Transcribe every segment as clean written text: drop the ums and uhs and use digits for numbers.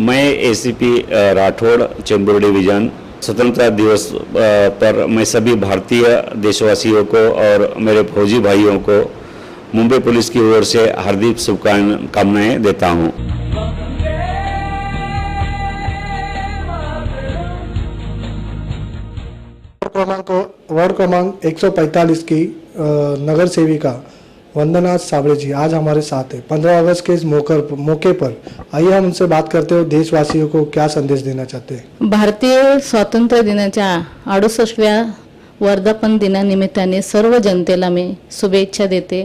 मैं ACP Rathore Chembur division स्वतंत्रता दिवस पर मैं सभी भारतीय देशवासियों को और मेरे फौजी भाइयों को मुंबई पुलिस की ओर से हार्दिक शुभकामनाएं देता हूं। वार्ड क्रमांक 145 की नगर सेविका वंदना साबळे जी आज हमारे साथ है। 15 अगस्त के इस मौके पर आइए हम उनसे बात करते हुए देशवासियों को क्या संदेश देना चाहते हैं। भारतीय स्वातंत्र्य दिनाच्या 68व्या वर्धापन दिनानिमित्ताने सर्व जनतेला मी शुभेच्छा देते।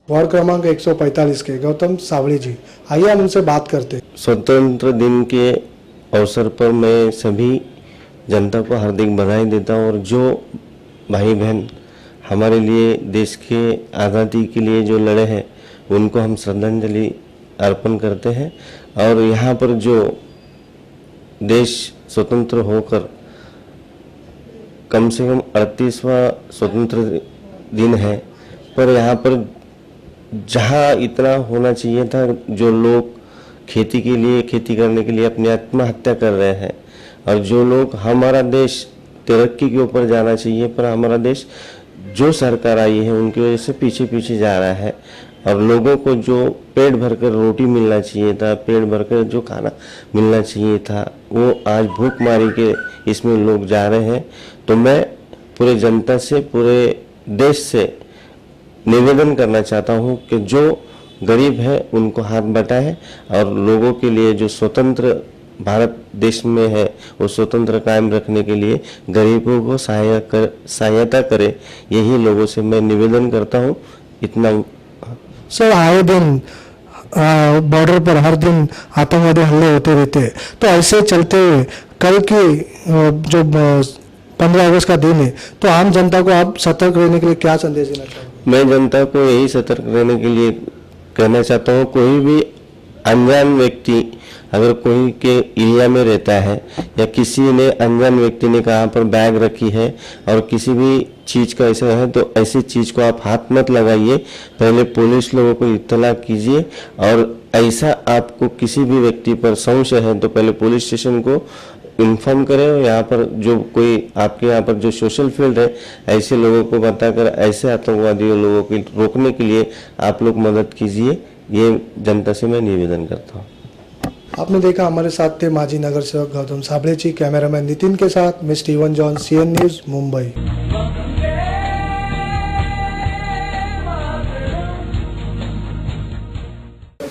वार्ड क्रमांक 145 के गौतम सावड़ी जी आइए हम उनसे बात करते हैं। स्वतंत्र दिन के अवसर पर मैं सभी जनता को हार्दिक बधाई देता हूँ और जो भाई बहन हमारे लिए देश के आज़ादी के लिए जो लड़े हैं उनको हम श्रद्धांजलि अर्पण करते हैं। और यहाँ पर जो देश स्वतंत्र होकर कम से कम 38वां स्वतंत्र दिन है, पर यहाँ पर जहाँ इतना होना चाहिए था, जो लोग खेती के लिए खेती करने के लिए अपनी आत्महत्या कर रहे हैं और जो लोग हमारा देश तरक्की के ऊपर जाना चाहिए पर हमारा देश जो सरकार आई है उनकी वजह से पीछे पीछे जा रहा है और लोगों को जो पेट भरकर रोटी मिलना चाहिए था, पेट भरकर जो खाना मिलना चाहिए था, वो आज भूखमारी के इसमें लोग जा रहे हैं। तो मैं पूरे जनता से, पूरे देश से निवेदन करना चाहता हूं कि जो गरीब है उनको हाथ बटाएं और लोगों के लिए जो स्वतंत्र भारत देश में है वो स्वतंत्र कायम रखने के लिए गरीबों को सहायता करे, यही लोगों से मैं निवेदन करता हूं। इतना सर, आए दिन बॉर्डर पर हर दिन आतंकवादी हमले होते रहते हैं, तो ऐसे चलते हुए कल की जो 15 अगस्त का दिन है, तो आम जनता को आप सतर्क रहने के लिए क्या संदेश देना चाहोगे? मैं जनता को यही सतर्क रहने के लिए कहना चाहता हूँ, कोई भी अनजान व्यक्ति अगर कोई के एरिया में रहता है या किसी ने अनजान व्यक्ति ने कहाँ पर बैग रखी है और किसी भी चीज़ का ऐसा है, तो ऐसी चीज़ को आप हाथ मत लगाइए, पहले पुलिस लोगों को इत्तला कीजिए। और ऐसा आपको किसी भी व्यक्ति पर संशय है तो पहले पुलिस स्टेशन को इन्फॉर्म करें और यहाँ पर जो कोई आपके यहाँ पर जो सोशल फील्ड है ऐसे लोगों को बताकर ऐसे आतंकवादी लोगों को रोकने के लिए आप लोग मदद कीजिए, ये जनता से मैं निवेदन करता हूँ। आपने देखा हमारे साथ थे माजी नगर सेवक गौतम साबळे जी, कैमरामैन नितिन के साथ मैं Steven John, CN news Mumbai.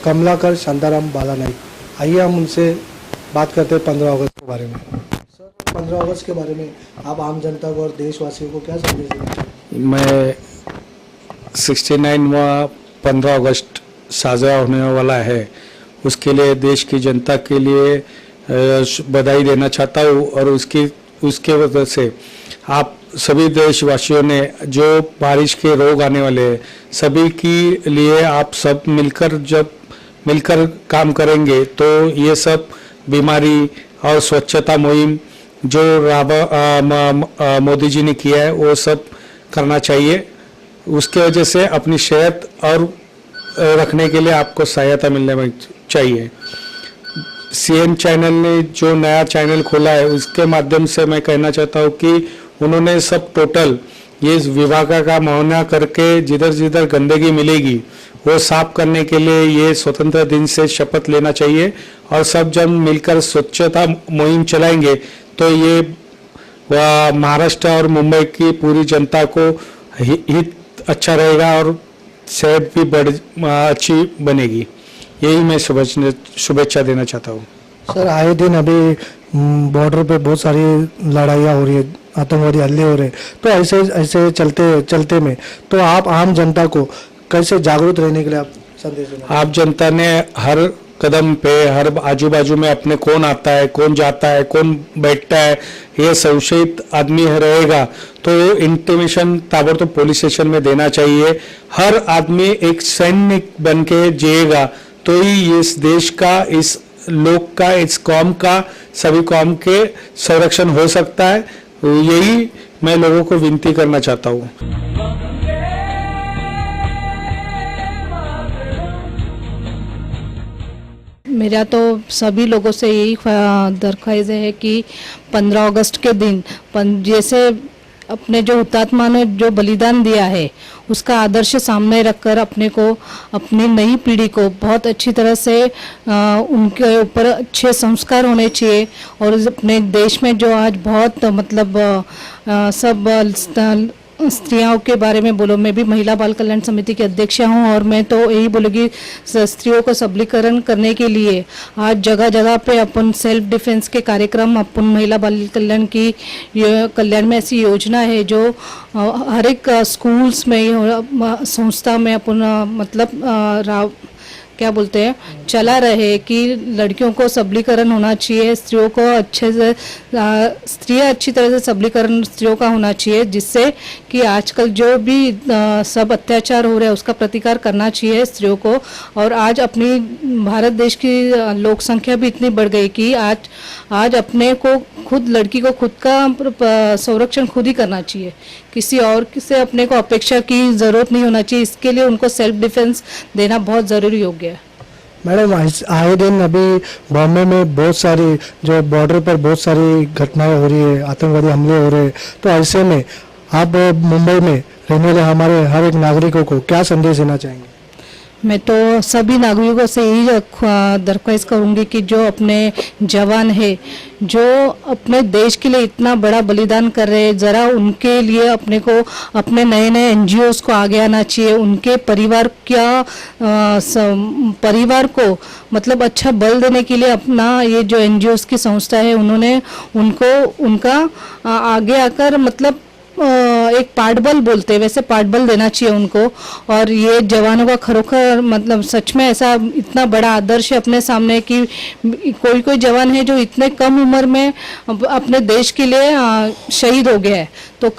Kamalakar Shantaram Balanaik, आइए हम उनसे बात करते हैं 15 अगस्त के बारे में। सर, 15 अगस्त के बारे में आप आम जनता को और देशवासियों को क्या संदेश देना चाहिए? मैं 69वां 15 अगस्त साझा होने वाला है, उसके लिए देश की जनता के लिए बधाई देना चाहता हूँ और उसके वजह से आप सभी देशवासियों ने जो बारिश के रोग आने वाले हैं सभी के लिए आप सब मिलकर काम करेंगे तो ये सब बीमारी और स्वच्छता मुहिम जो मोदी जी ने किया है वो सब करना चाहिए। उसके वजह से अपनी सेहत और रखने के लिए आपको सहायता मिलने में चाहिए। CN चैनल ने जो नया चैनल खोला है उसके माध्यम से मैं कहना चाहता हूँ कि उन्होंने सब टोटल ये विभाग का मुआयना करके जिधर जिधर गंदगी मिलेगी वो साफ करने के लिए ये स्वतंत्र दिन से शपथ लेना चाहिए और सब जन मिलकर स्वच्छता मुहिम चलाएंगे तो ये महाराष्ट्र और मुंबई की पूरी जनता को हित अच्छा रहेगा और सेहत भी अच्छी बनेगी। यही मैं शुभेच्छा देना चाहता हूँ। सर, आए दिन अभी बॉर्डर पे बहुत सारी लड़ाइयाँ हो रही है, आतंकवादी हमले हो रहे हैं, तो ऐसे चलते में तो आप आम जनता को कैसे जागरूक रहने के लिए आप संदेश देना? आप जनता ने हर कदम पे हर आजू बाजू में अपने कौन आता है, कौन जाता है, कौन बैठता है, ये संशयित आदमी रहेगा तो इंटीमेशन ताबड़तोड़ पुलिस स्टेशन में देना चाहिए। हर आदमी एक सैनिक बन के जिएगा तो ही इस देश का, इस लोक का, इस कौम का, सभी कौम के संरक्षण हो सकता है। यही मैं लोगों को विनती करना चाहता हूँ। मेरा तो सभी लोगों से यही दरख्वास्त है कि 15 अगस्त के दिन जैसे अपने जो हुतात्मा ने जो बलिदान दिया है उसका आदर्श सामने रखकर अपने को अपनी नई पीढ़ी को बहुत अच्छी तरह से उनके ऊपर अच्छे संस्कार होने चाहिए। और अपने देश में जो आज बहुत मतलब सब स्त्रियों के बारे में बोलो, मैं भी महिला बाल कल्याण समिति की अध्यक्ष हूं और मैं तो यही बोलूँगी स्त्रियों को सबलीकरण करने के लिए आज जगह जगह पे अपन सेल्फ डिफेंस के कार्यक्रम, अपन महिला बाल कल्याण की कल्याण में ऐसी योजना है जो हर एक स्कूल्स में संस्था में अपन मतलब क्या बोलते हैं चला रहे कि लड़कियों को सबलीकरण होना चाहिए, स्त्रियों को अच्छे से स्त्रियाँ अच्छी तरह से सबलीकरण स्त्रियों का होना चाहिए, जिससे कि आजकल जो भी सब अत्याचार हो रहे हैं उसका प्रतिकार करना चाहिए स्त्रियों को। और आज अपनी भारत देश की लोक संख्या भी इतनी बढ़ गई कि आज अपने को खुद लड़की को खुद का संरक्षण खुद ही करना चाहिए, किसी और से अपने को अपेक्षा की ज़रूरत नहीं होना चाहिए। इसके लिए उनको सेल्फ डिफेंस देना बहुत ज़रूरी हो गया है। मैडम आए दिन अभी बॉम्बे में बहुत सारी जो बॉर्डर पर बहुत सारी घटनाएं हो रही है, आतंकवादी हमले हो रहे हैं, तो ऐसे में आप मुंबई में रहने वाले हमारे हर एक नागरिकों को क्या संदेश देना चाहेंगे? मैं तो सभी नागरिकों से यही दरख्वास्त करूंगी कि जो अपने जवान है जो अपने देश के लिए इतना बड़ा बलिदान कर रहे हैं, ज़रा उनके लिए अपने को अपने नए नए एनजीओस को आगे आना चाहिए। उनके परिवार को मतलब अच्छा बल देने के लिए अपना ये जो एनजीओस की संस्था है उन्होंने उनका आगे आकर मतलब एक पाठबल बोलते हैं वैसे पाठबल देना चाहिए उनको। और ये जवानों का खरोखर मतलब सच में ऐसा इतना बड़ा आदर्श है अपने सामने कि कोई जवान है जो इतने कम उम्र में अपने देश के लिए शहीद हो गया है। तो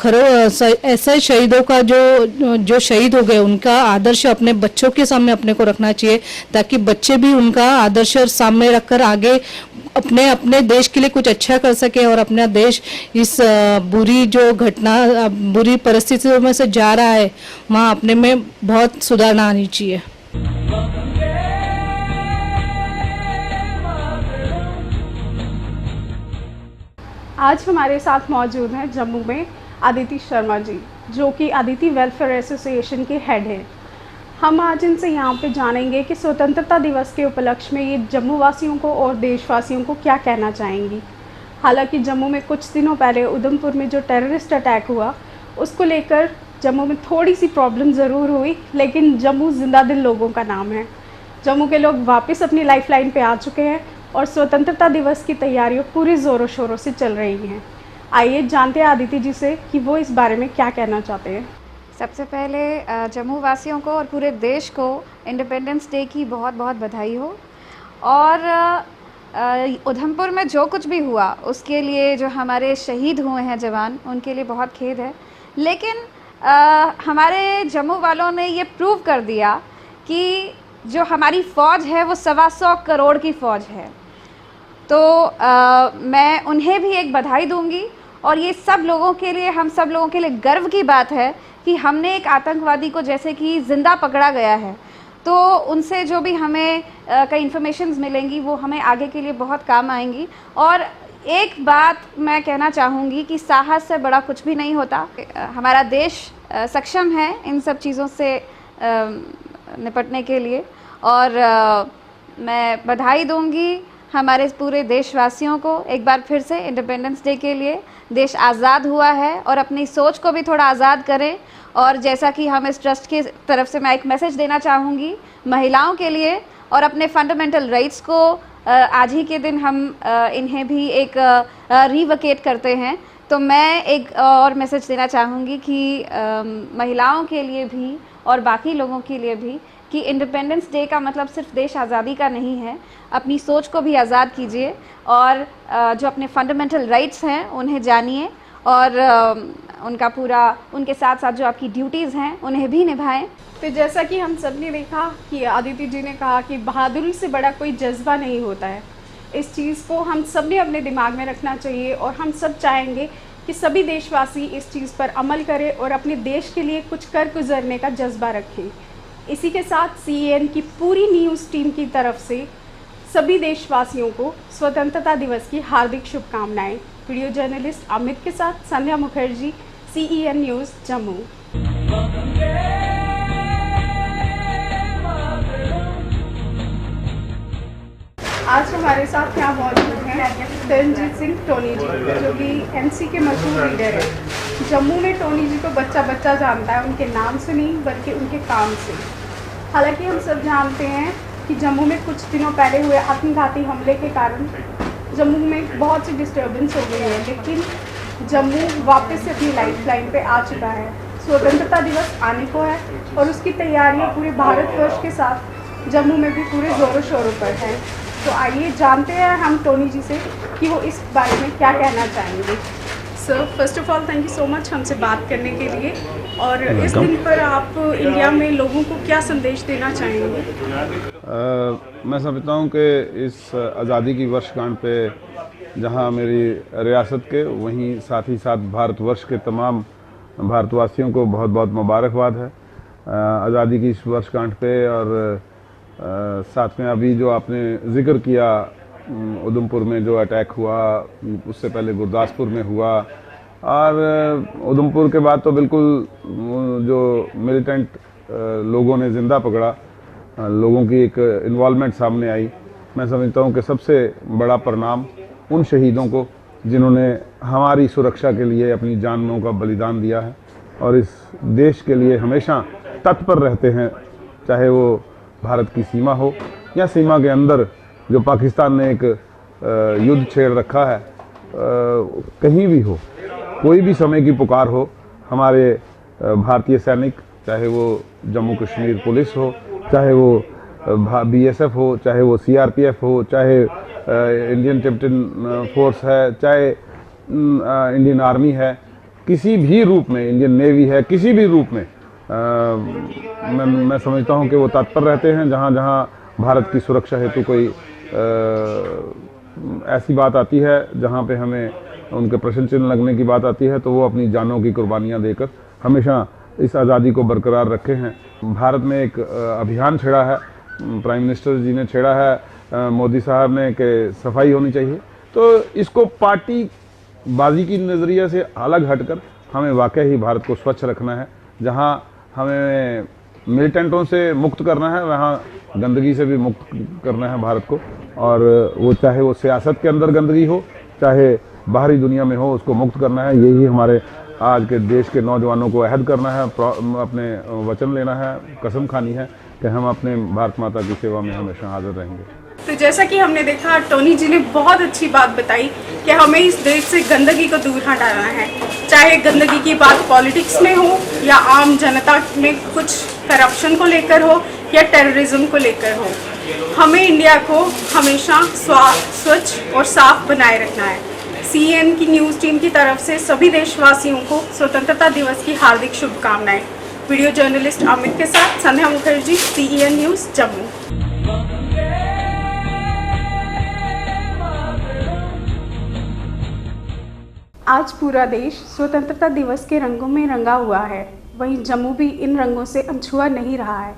ऐसे शहीदों का जो शहीद हो गए उनका आदर्श अपने बच्चों के सामने अपने को रखना चाहिए, ताकि बच्चे भी उनका आदर्श सामने रखकर आगे अपने देश के लिए कुछ अच्छा कर सके और अपना देश इस बुरी परिस्थितियों में से जा रहा है वहाँ अपने में बहुत सुधारना आनी चाहिए। आज हमारे साथ मौजूद हैं जम्मू में आदिति शर्मा जी, जो कि आदिति वेलफेयर एसोसिएशन के हेड हैं। हम आज इनसे यहाँ पे जानेंगे कि स्वतंत्रता दिवस के उपलक्ष्य में ये जम्मू वासियों को और देशवासियों को क्या कहना चाहेंगी। हालांकि जम्मू में कुछ दिनों पहले उधमपुर में जो टेररिस्ट अटैक हुआ उसको लेकर जम्मू में थोड़ी सी प्रॉब्लम ज़रूर हुई, लेकिन जम्मू जिंदा दिल लोगों का नाम है। जम्मू के लोग वापस अपनी लाइफलाइन पे आ चुके हैं और स्वतंत्रता दिवस की तैयारियां पूरी ज़ोरों शोरों से चल रही हैं। आइए जानते हैं आदिति जी से कि वो इस बारे में क्या कहना चाहते हैं। सबसे पहले जम्मू वासियों को और पूरे देश को इंडिपेंडेंस डे की बहुत बहुत बधाई हो। और उधमपुर में जो कुछ भी हुआ उसके लिए जो हमारे शहीद हुए हैं जवान, उनके लिए बहुत खेद है। लेकिन हमारे जम्मू वालों ने ये प्रूव कर दिया कि जो हमारी फ़ौज है वो 125 करोड़ की फ़ौज है। तो मैं उन्हें भी एक बधाई दूंगी। और ये सब लोगों के लिए, हम सब लोगों के लिए गर्व की बात है कि हमने एक आतंकवादी को जैसे कि ज़िंदा पकड़ा गया है। तो उनसे जो भी हमें कई इन्फॉर्मेशंस मिलेंगी वो हमें आगे के लिए बहुत काम आएंगी। और एक बात मैं कहना चाहूँगी कि साहस से बड़ा कुछ भी नहीं होता। हमारा देश सक्षम है इन सब चीज़ों से निपटने के लिए। और मैं बधाई दूंगी हमारे पूरे देशवासियों को एक बार फिर से इंडिपेंडेंस डे के लिए। देश आज़ाद हुआ है और अपनी सोच को भी थोड़ा आज़ाद करें। और जैसा कि हम इस ट्रस्ट की तरफ से मैं एक मैसेज देना चाहूँगी महिलाओं के लिए और अपने फंडामेंटल राइट्स को आज ही के दिन हम इन्हें भी एक रिवोकेट करते हैं। तो मैं एक और मैसेज देना चाहूँगी कि महिलाओं के लिए भी और बाकी लोगों के लिए भी कि इंडिपेंडेंस डे का मतलब सिर्फ देश आज़ादी का नहीं है। अपनी सोच को भी आज़ाद कीजिए और जो अपने फंडामेंटल राइट्स हैं उन्हें जानिए और उनके साथ साथ जो आपकी ड्यूटीज़ हैं उन्हें भी निभाएं। तो जैसा कि हम सब ने देखा कि आदिति जी ने कहा कि बहादुरी से बड़ा कोई जज्बा नहीं होता है। इस चीज़ को हम सब ने अपने दिमाग में रखना चाहिए और हम सब चाहेंगे कि सभी देशवासी इस चीज़ पर अमल करें और अपने देश के लिए कुछ कर गुजरने का जज्बा रखें। इसी के साथ CAN की पूरी न्यूज़ टीम की तरफ से सभी देशवासियों को स्वतंत्रता दिवस की हार्दिक शुभकामनाएं। वीडियो जर्नलिस्ट अमित के साथ संध्या मुखर्जी, CEN न्यूज़ जम्मू। आज हमारे साथ यहाँ मौजूद हैं तरनजीत सिंह टोनी जी, जो कि NC के मशहूर लीडर हैं। जम्मू में टोनी जी को बच्चा बच्चा जानता है, उनके नाम से नहीं बल्कि उनके काम से। हालांकि हम सब जानते हैं कि जम्मू में कुछ दिनों पहले हुए आत्मघाती हमले के कारण जम्मू में बहुत सी डिस्टर्बेंस हो गई है, लेकिन जम्मू वापस से अपनी लाइफलाइन पे आ चुका है। स्वतंत्रता दिवस आने को है और उसकी तैयारियां पूरे भारतवर्ष के साथ जम्मू में भी पूरे ज़ोरों शोरों पर है। तो आइए जानते हैं हम टोनी जी से कि वो इस बारे में क्या कहना चाहेंगे। Sir, first of all thank you so much हमसे बात करने के लिए। और इस दिन पर आप इंडिया में लोगों को क्या संदेश देना चाहेंगे? मैं समझता हूँ कि इस आज़ादी की वर्षगांठ पे जहाँ मेरी रियासत के वहीं साथ ही साथ भारतवर्ष के तमाम भारतवासियों को बहुत बहुत मुबारकबाद है आज़ादी की इस वर्षगांठ पे। और साथ में अभी जो आपने जिक्र किया उधमपुर में जो अटैक हुआ, उससे पहले गुरदासपुर में हुआ, और उधमपुर के बाद तो बिल्कुल जो मिलिटेंट लोगों ने जिंदा पकड़ा, लोगों की एक इन्वॉल्वमेंट सामने आई। मैं समझता हूँ कि सबसे बड़ा प्रणाम उन शहीदों को जिन्होंने हमारी सुरक्षा के लिए अपनी जानों का बलिदान दिया है और इस देश के लिए हमेशा तत्पर रहते हैं, चाहे वो भारत की सीमा हो या सीमा के अंदर जो पाकिस्तान ने एक युद्ध छेड़ रखा है, कहीं भी हो, कोई भी समय की पुकार हो, हमारे भारतीय सैनिक, चाहे वो जम्मू कश्मीर पुलिस हो, चाहे वो BSF हो, चाहे वो CRPF हो, चाहे इंडियन टिबेटन फोर्स है, चाहे इंडियन आर्मी है, किसी भी रूप में, इंडियन नेवी है, किसी भी रूप में मैं समझता हूं कि वो तत्पर रहते हैं। जहां जहां भारत की सुरक्षा हेतु कोई ऐसी बात आती है जहां पे हमें उनके प्रश्न चिन्ह लगने की बात आती है, तो वो अपनी जानों की कुर्बानियां देकर हमेशा इस आज़ादी को बरकरार रखे हैं। भारत में एक अभियान छेड़ा है, प्राइम मिनिस्टर जी ने छेड़ा है, मोदी साहब ने, कि सफाई होनी चाहिए। तो इसको पार्टी बाजी की नज़रिए से अलग हटकर हमें वाकई ही भारत को स्वच्छ रखना है। जहां हमें मिलिटेंटों से मुक्त करना है, वहाँ गंदगी से भी मुक्त करना है भारत को। और वो चाहे वो सियासत के अंदर गंदगी हो, चाहे बाहरी दुनिया में हो, उसको मुक्त करना है। यही हमारे आज के देश के नौजवानों को अहद करना है, अपने वचन लेना है, कसम खानी है कि हम अपने भारत माता की सेवा में हमेशा हाजिर रहेंगे। तो जैसा कि हमने देखा, टोनी जी ने बहुत अच्छी बात बताई कि हमें इस देश से गंदगी को दूर हटाना है, चाहे गंदगी की बात पॉलिटिक्स में हो या आम जनता में कुछ करप्शन को लेकर हो या टेररिज्म को लेकर हो। हमें इंडिया को हमेशा स्वच्छ और साफ बनाए रखना है। CEN की न्यूज़ टीम की तरफ से सभी देशवासियों को स्वतंत्रता दिवस की हार्दिक शुभकामनाएं। वीडियो जर्नलिस्ट अमित के साथ संध्या मुखर्जी, CEN न्यूज़ जम्मू। आज पूरा देश स्वतंत्रता दिवस के रंगों में रंगा हुआ है, वहीं जम्मू भी इन रंगों से अनछुआ नहीं रहा है।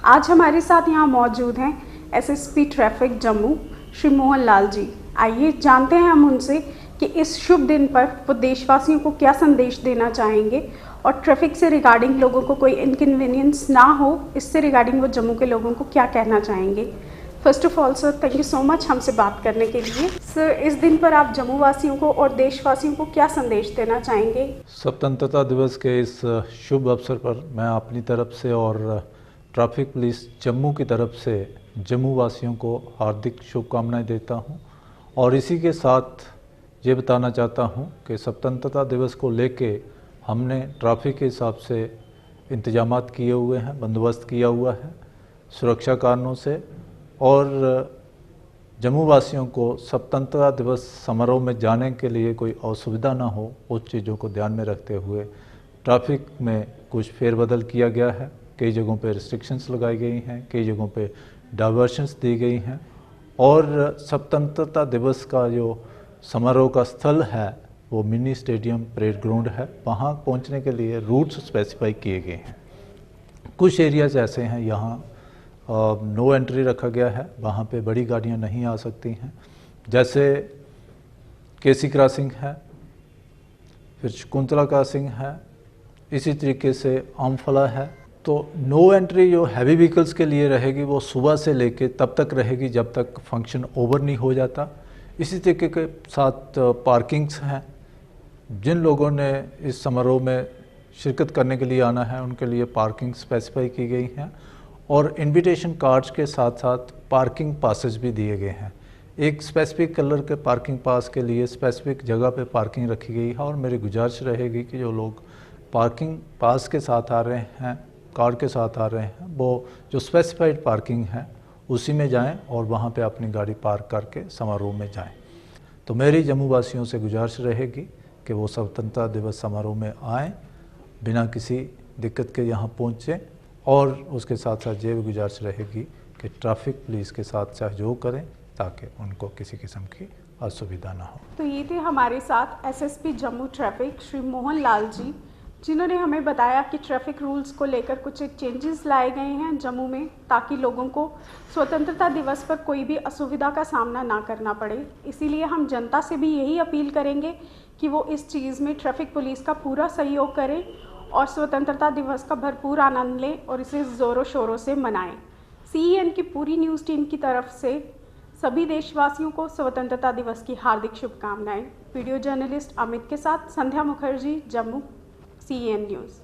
आज हमारे साथ यहाँ मौजूद हैं SSP ट्रैफिक जम्मू श्री मोहन लाल जी। आइए जानते हैं हम उनसे कि इस शुभ दिन पर वो देशवासियों को क्या संदेश देना चाहेंगे और ट्रैफिक से रिगार्डिंग लोगों को कोई इनकन्वीनियंस ना हो, इससे रिगार्डिंग वो जम्मू के लोगों को क्या कहना चाहेंगे। First of all sir, thank you so much हमसे बात करने के लिए। सर, इस दिन पर आप जम्मू वासियों को और देशवासियों को क्या संदेश देना चाहेंगे? स्वतंत्रता दिवस के इस शुभ अवसर पर मैं अपनी तरफ से और ट्रैफिक पुलिस जम्मू की तरफ से जम्मू वासियों को हार्दिक शुभकामनाएं देता हूं और इसी के साथ ये बताना चाहता हूं कि स्वतंत्रता दिवस को लेके हमने ट्रैफिक के हिसाब से इंतजामात किए हुए हैं, बंदोबस्त किया हुआ है सुरक्षा कारणों से। और जम्मू वासियों को स्वतंत्रता दिवस समारोह में जाने के लिए कोई असुविधा ना हो, उस चीज़ों को ध्यान में रखते हुए ट्रैफिक में कुछ फेरबदल किया गया है। कई जगहों पे रिस्ट्रिक्शंस लगाई गई हैं, कई जगहों पे डाइवर्शंस दी गई हैं और स्वतंत्रता दिवस का जो समारोह का स्थल है वो मिनी स्टेडियम परेड ग्राउंड है। वहाँ पहुँचने के लिए रूट्स स्पेसिफाई किए गए हैं। कुछ एरियाज ऐसे हैं यहाँ नो एंट्री रखा गया है, वहाँ पे बड़ी गाड़ियाँ नहीं आ सकती हैं। जैसे केसी क्रॉसिंग है, फिर शकुंतला क्रॉसिंग है, इसी तरीके से आमफला है। तो नो एंट्री जो हैवी व्हीकल्स के लिए रहेगी वो सुबह से लेके तब तक रहेगी जब तक फंक्शन ओवर नहीं हो जाता। इसी तरीके के साथ पार्किंग्स हैं। जिन लोगों ने इस समारोह में शिरकत करने के लिए आना है उनके लिए पार्किंग स्पेसिफाई की गई हैं और इनविटेशन कार्ड्स के साथ साथ पार्किंग पासेस भी दिए गए हैं। एक स्पेसिफिक कलर के पार्किंग पास के लिए स्पेसिफिक जगह पे पार्किंग रखी गई है और मेरी गुजारिश रहेगी कि जो लोग पार्किंग पास के साथ आ रहे हैं, कार्ड के साथ आ रहे हैं, वो जो स्पेसिफाइड पार्किंग है उसी में जाएं और वहाँ पे अपनी गाड़ी पार्क करके समारोह में जाएं। तो मेरी जम्मू वासियों से गुजारिश रहेगी कि वो स्वतंत्रता दिवस समारोह में आएँ, बिना किसी दिक्कत के यहाँ पहुँचें और उसके साथ साथ ये भी गुजारिश रहेगी कि ट्रैफिक पुलिस के साथ सहयोग करें ताकि उनको किसी किस्म की असुविधा ना हो। तो ये थे हमारे साथ एसएसपी जम्मू ट्रैफिक श्री मोहन लाल जी, जिन्होंने हमें बताया कि ट्रैफिक रूल्स को लेकर कुछ चेंजेस लाए गए हैं जम्मू में ताकि लोगों को स्वतंत्रता दिवस पर कोई भी असुविधा का सामना ना करना पड़े। इसीलिए हम जनता से भी यही अपील करेंगे कि वो इस चीज़ में ट्रैफिक पुलिस का पूरा सहयोग करें और स्वतंत्रता दिवस का भरपूर आनंद लें और इसे ज़ोरों शोरों से मनाएं। CEN की पूरी न्यूज़ टीम की तरफ से सभी देशवासियों को स्वतंत्रता दिवस की हार्दिक शुभकामनाएं। वीडियो जर्नलिस्ट अमित के साथ संध्या मुखर्जी, जम्मू, CEN न्यूज़।